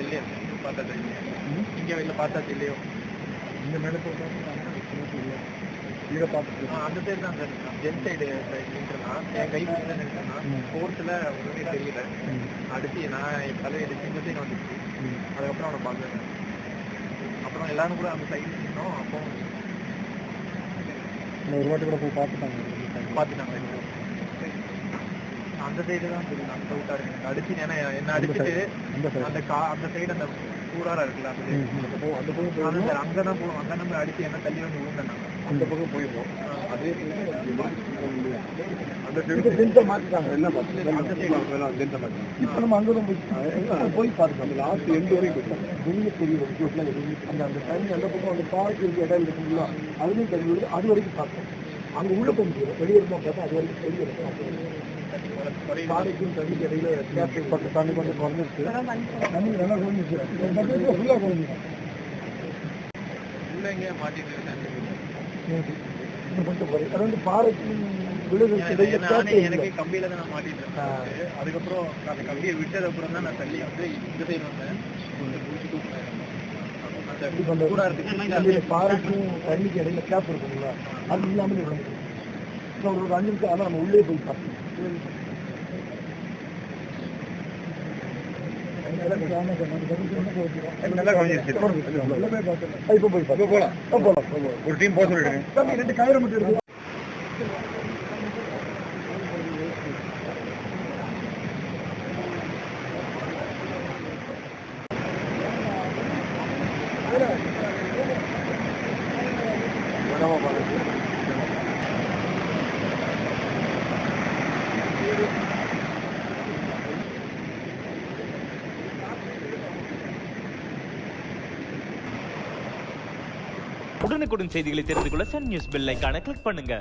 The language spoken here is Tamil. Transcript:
இல்லையா பார்த்தது இங்கே வெளில பார்த்தாச்சு இல்லையோ இந்த மேலே இதை பார்த்துட்டு அந்த சைடு தான் சார் ஜென் சைடு நின்றுனா என் கை பிடிச்சி நின்றுனா ஃபோர்த்தில் ஒன்றுமே தெரியல அடிச்சு நான் என் தலையை அடிச்சு இந்த சைடு வந்துச்சு அதுக்கப்புறம் அவனை பார்க்குறேன் அப்புறம் எல்லாரும் கூட அந்த சைடு நின்னோம் அப்போ ஒரு வாட்டி கூட போய் பார்த்துட்டாங்க அந்த சைடு தான் தெரியும் அந்த விட்டா இருக்கு அடிச்சு ஏன்னா என்ன அடிச்சுட்டு அந்த சைடு அந்த கூடாரா இருக்குல்ல அந்த பக்கம் அங்கதான் போவோம் அங்க நம்ம அடிச்சு என்ன தள்ளி வந்து ஊண்டனா அந்த பக்கம் போயிருவோம் அதே அந்த சைடு மாத்திட்டாங்க என்ன அந்த சைடு இப்போ நம்ம அங்கதான் போய் பார்த்தோம் லாஸ்ட் எண்டு வரைக்கும் போயிட்டோம் வெளியே தெரியும் அந்த அந்த டைம் அந்த பக்கம் அந்த பார்க் இருக்க இடம் இருக்குங்களா அதுலேயும் தண்ணி விடுது அது வரைக்கும் பார்த்தோம் அங்கே உள்ள தண்ணி வெளியே இருந்தால் பார்த்தா அது வரைக்கும் வெளியே இருக்கும் பாறைக்கும் தண்ணிக்கு இடையில பட்டு தண்ணி கொஞ்சம் குறைஞ்சிருச்சு தண்ணி நல்லா குறைஞ்சிச்சு ஃபுல்லாக குறைஞ்சிச்சு உள்ள எங்கேயா மாட்டிட்டு கொஞ்சம் குறையும் அது வந்து பாறைக்கு எனக்கு கம்பியில தான் நான் மாட்டிட்டு இருக்கேன் அதுக்கப்புறம் அந்த கம்பியை விட்டது அப்புறம் தான் நான் தள்ளி வந்து இந்த சைடு வந்தேன் பாறைக்கும் தண்ணிக்கு இடையில கேப் இருக்குங்களா அது இல்லாமல் விழுந்துடும் ஒரு 5 நிமிஷம் ஆனால் நம்ம உள்ளே போய் பார்த்தோம் ஒரு டீம் போக சொல்லிடுங்க 2 கயிறு மட்டும் இருக்கு உடனுக்குடன் செய்திகளை தெரிந்து கொள்ள சன் நியூஸ் பெல் ஐகானை கிளிக் பண்ணுங்க.